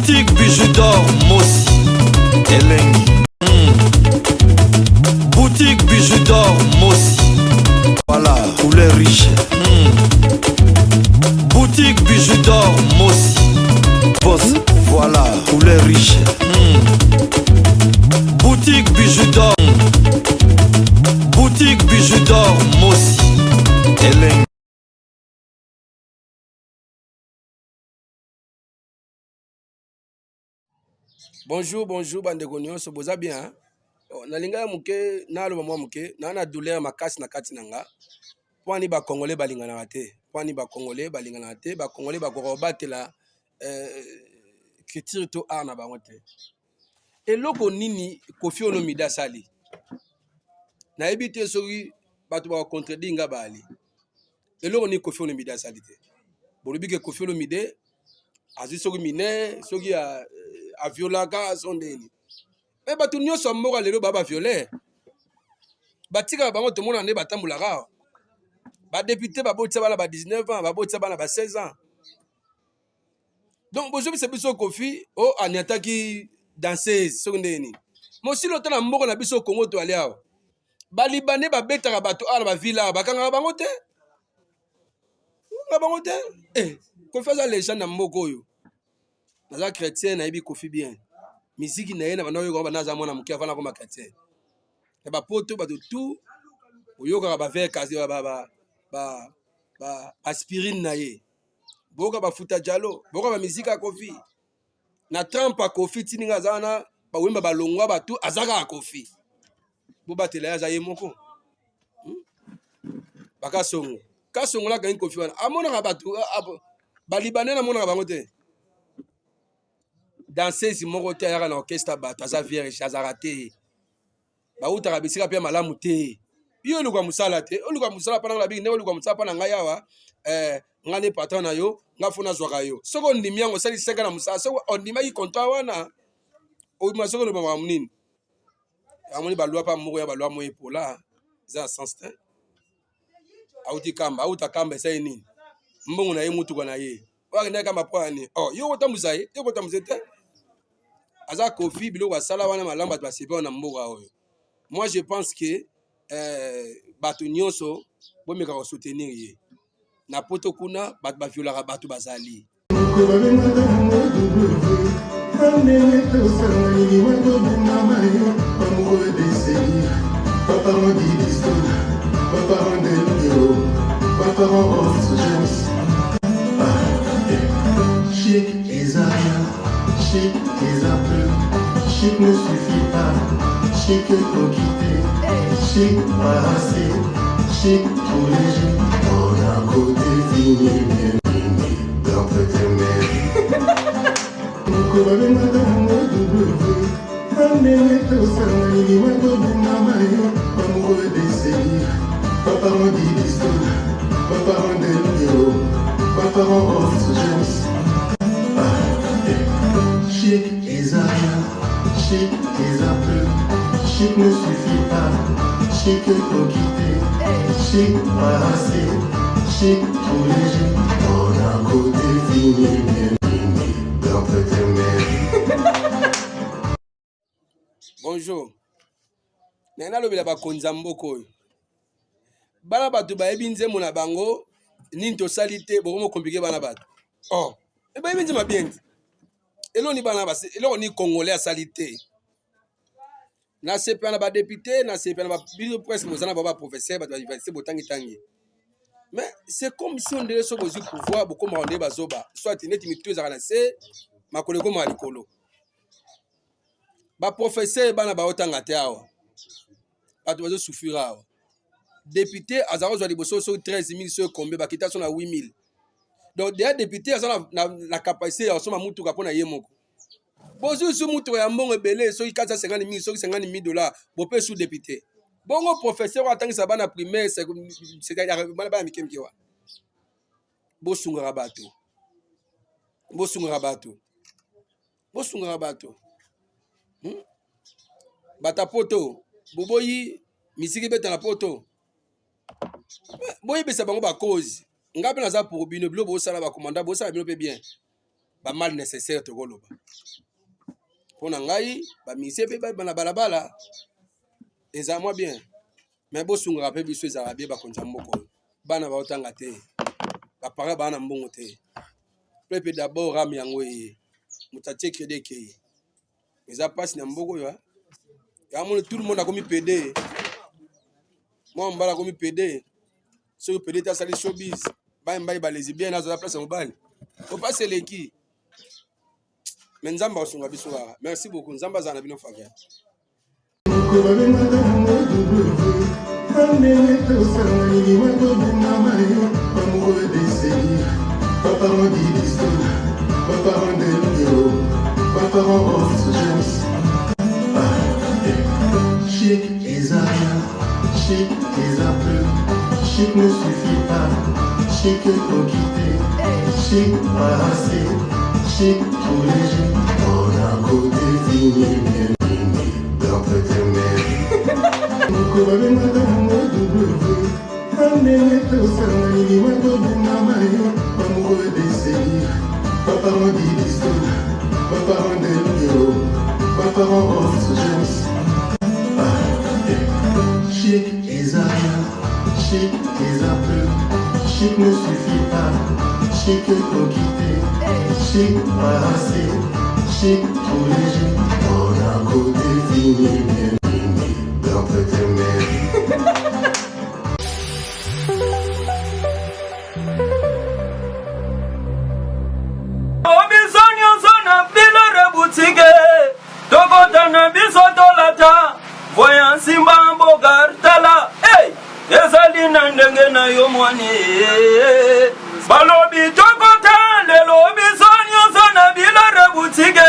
Boutique bijoux d'or Mossi Elengi. Boutique bijoux d'or Mossi. Voilà, couleur riche. Boutique bijoux d'or Mossi. Boss, voilà, couleur riche. Boutique bijoux d'or. Boutique bijoux d'or Mossi Elengi. Bonjour, bonjour, bande de so boza bien. Nalinga muke, na lo mwa muke, na douleur makasi na kati nanga. Pwani ba Congolais balingana ngate. Pwani ba Congolais balingana ngate, ba Congolais ba korobatela culture to art na bango te. Eloko nini Koffi Olomide sali. Na ebite soki bato ba contredinga bali. Eloko ni Koffi Olomide sali te. Bolobi ke Koffi Olomide azi soki mine, soki a violaka sondeni. Mais bato nyonso moko lelo baba violer. Batika bango to mona ne batambulaka. Ba député babotisa bana ba 19 ans, babotisa bana ba 16 ans. Donc bozobi c'est biso Koffi o aniataki danseuse sondeni. Mo si lotana mboko na biso Congo to ali awa. Ba libanais ba betaka bato ala ba villa bakanga bango te. Nga bango te. Koffi aza légende na mboko oyo. Naza chrétien na yebi Koffi bien. Musique na ye na bana yo bana za mona mukia fana ko ma chrétien. Et ba poto ba tout oyoka ba ver kazi ba aspirine na ye. Boka ba futa jalo, boka ba musique a Koffi. Na trampa Koffi tininga zana ba wemba ba longwa ba tout azaka a Koffi. Bo batela ya za ye moko. Baka songo. Ka songo la gagne Koffi wana. Amona ka ba tout ba libanais na mona bango te. Danseuse moko te ya na orchestre ba taza vierge azarate. Ba utaka bisika pia malamu te. Yo luka musala te. Oluka musala pana la bigi ne oluka musala pana nga yawa ngane patron na yo ngafuna zwaka yo. Soko ndimi yango sali senga na musala soko ondima ki kontra wana. O masoko no ba munini. Amoni ba loi pa moko ya ba loi mo epola. Za sens te. Auti kamba, auta kamba sai nini. Mbongo na ye mutuka na ye. Wa ngene kamba pwani. Oh, yo kotamuzai, yo kotamuzete. Aza Koffi biloko asala wana malamba to asipa na mboka oyo. Moi je pense que bato nyonso bomeka ko soutenir ye. Na poto kuna bato ba violaka bato bazali. Chic et Zaya, chic et Apple, chic ne suffit pas, chic faut quitter, chic pas assez, chic trop léger, on a côté fini, bien fini, dans petit mère. Nous connaissons madame W, amenez tout ça, il m'a donné ma maillot, amoureux d'essayer, papa m'a dit d'histoire, papa m'a dit héros, papa m'a dit James. Chic et Zaya, chic et Apple, chic ne suffit pas, chic faut quitter, chic pas assez, chic trop léger, on a côté fini, bien fini, dans petit mère. Bonjour. Nena lobela ba konza mboko. Bana bato ba yebi nzembo na bango nini to salite bokomo compliqué bana bato. Oh, e ba yebi nzema bien. Elo ni bana basi, elo ni Congolais salité. Na CP na ba député, na CP na ba bino presque mozana ba professeur ba université botangi tangi. Mais c'est comme si on devait se poser pouvoir beaucoup rendre bazoba. Soit net mitu za na C, makoleko ma likolo. Ba professeur bana ba otanga te awa. Bato bazo souffrir awa. Député azaro zo liboso so 13000 so combien ba kita so na 8000. Donc des députés ont la capacité à soma mutuka pona ye moko. Bozu su mutuka ya mbongo belé so 450 000 so 50 000 dollars bo pe sous député. Bongo professeur atangisa bana primaire c'est bana bana mikemki wa. Bo sunga bato. Bo sunga bato. Bo sunga bato. Bata poto boboyi misiki beta na poto. Boyi besa bango ba cause. Ngape naza pour bino bilo bo sala ba commanda bo sala bino pe bien. ba mal nécessaire tokoloba mpona ngai bamisie mpe na balabala eza mwa bien me bosungaka mpe biso ezalaka bie bakonzi ya mboka oyo bana baotanga te bapara baa na mbongo te mpe d'abord rame yango eye moto atie kredi ekeye eza mpasi na mboka oyo yamoni tout le monde akomi pede mwa mobali akomi pede soki pede te asali showbiz bayembai balesibien azola place ya mobali opasi eleki me nzambe akosunga biso kaka merci beaucoup nzambe azala na bino faveur Chic et Zaria, chic et Apple, chic ne suffit pas, chic faut quitter, chic assez, chic tout léger, on a côté fini, bien fini, dans tes mères. Nous courons madame W, amenez tout ça, il m'a donné ma maillot, amoureux des séries, papa on dit l'histoire, papa on est héros, papa on rose jeunesse. Chic et Zaria, chic et Apple, chic ne suffit pas, chic faut quitter, chic assez, chic tout léger, on a côté fini, bien fini, dans tes mères. Voyant Simba Bogartala, hey, ezali na ndenge na yo mwane. Balobi tokota le lobi sonyo zona bilore boutique.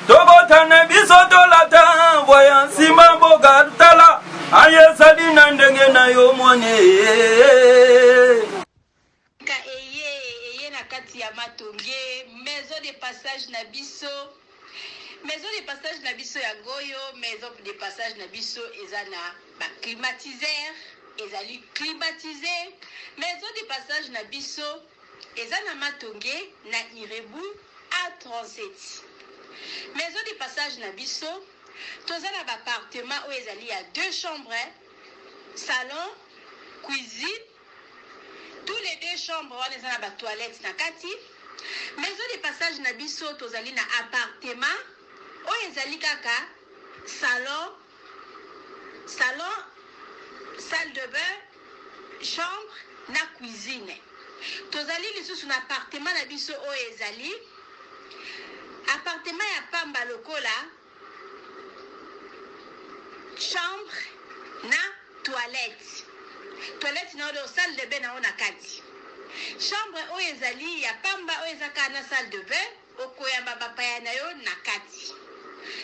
Tokota na biso tolata, voyant Simba Bogartala, ayezali na ndenge na yo mwane. Ka eye na kati ya matonge, maison de passage na biso. Maison de passage na biso ya goyo, maison de passage na biso ezana ba climatiseur, ezali climatisé. Maison de passage na biso ezana matonge na Irebu A37. Maison de passage na biso tozana ba appartement où ezali ya 2 chambres, salon, cuisine. Tous les 2 chambres on ezana ba toilette na kati. Maison de passage na biso tozali na appartement oyo ezali kaka salon, salle de bain, chambre na cuisine. Tozali lisusu na appartement na biso oyo ezali appartement ya pamba lokola chambre na toilette. Toilette na oyo salle de bain na ona kati. Chambre oyo ezali ya pamba oyo ezaka na salle de bain okoyamba bapaya na yo na kati.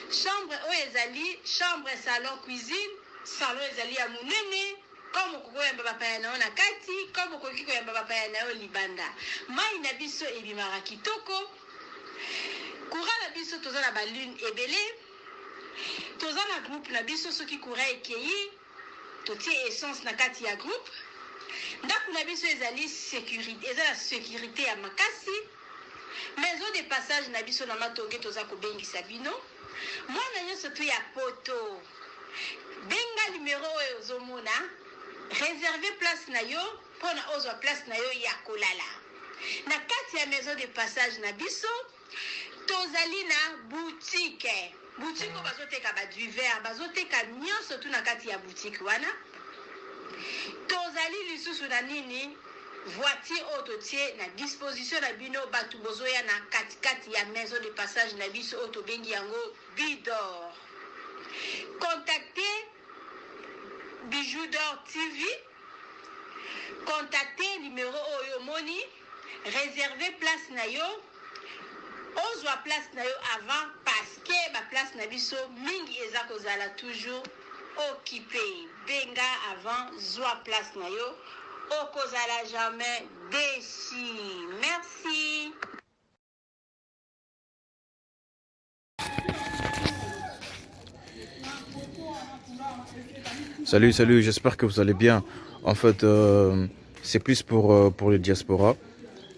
Chambre oyo ezali chambre salon cuisine, salon ezali ya munene comme kokoyamba bapaya na yo na kati, comme okoki koyamba bapaya na yo libanda. Mai na biso ebimaka kitoko. Courant na biso toza na balune ebele. Toza na groupe na biso soki courant ekeyi totie essence na kati ya groupe. Ndako na biso ezali sécurité, ezala sécurité ya makasi. Maison de passage na biso na matonge toza kobengisa bino. Mwana nyonso tu ya poto. Benga numéro oyo ozomona. Réserver place na yo pona ozwa place na yo ya kolala. Na kati ya maison de passage na biso tozali na boutique. Boutique bazoteka ba du verre, bazoteka nyonso tu na kati ya boutique wana. Tozali lisusu na nini voiture autotie na disposition na bino batu bozoya na kati ya maison de passage na biso auto bengi yango Bidor. Contactez Bijou d'Or TV. Contactez numéro oyo moni, réservez place na yo. Ozwa place na yo avant parce que ba place na biso mingi eza kozala toujours occupé. Benga avant zwa place na yo. Okozala jamais déçu. Merci. Salut, j'espère que vous allez bien. En fait, c'est plus pour les diasporas.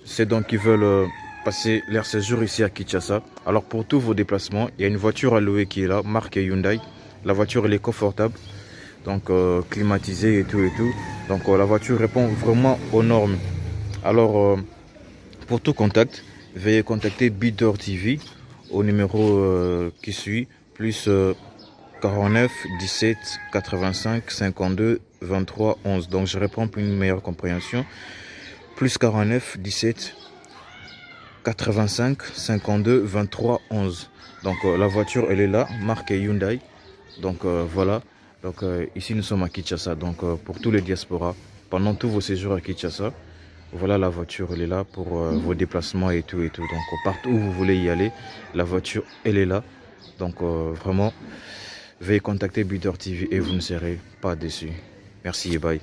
C'est donc qui veulent passer leur séjour ici à Kinshasa. Alors pour tous vos déplacements, il y a une voiture à louer qui est là, marque Hyundai. La voiture elle est confortable, donc climatisée et tout et tout. Donc la voiture répond vraiment aux normes. Alors pour tout contact, veuillez contacter Bidor TV au numéro qui suit, plus 49 17 85 52 23 11. Donc je réponds pour une meilleure compréhension. Plus 49 17 85 52 23 11. Donc la voiture elle est là, marque Hyundai. Donc voilà. Donc ici nous sommes à Kinshasa. Donc pour tous les diasporas, pendant tous vos séjours à Kinshasa, voilà la voiture elle est là pour vos déplacements et tout et tout. Donc partout où vous voulez y aller, la voiture elle est là. Donc vraiment, veuillez contacter Bidor TV et vous ne serez pas déçus. Merci et bye.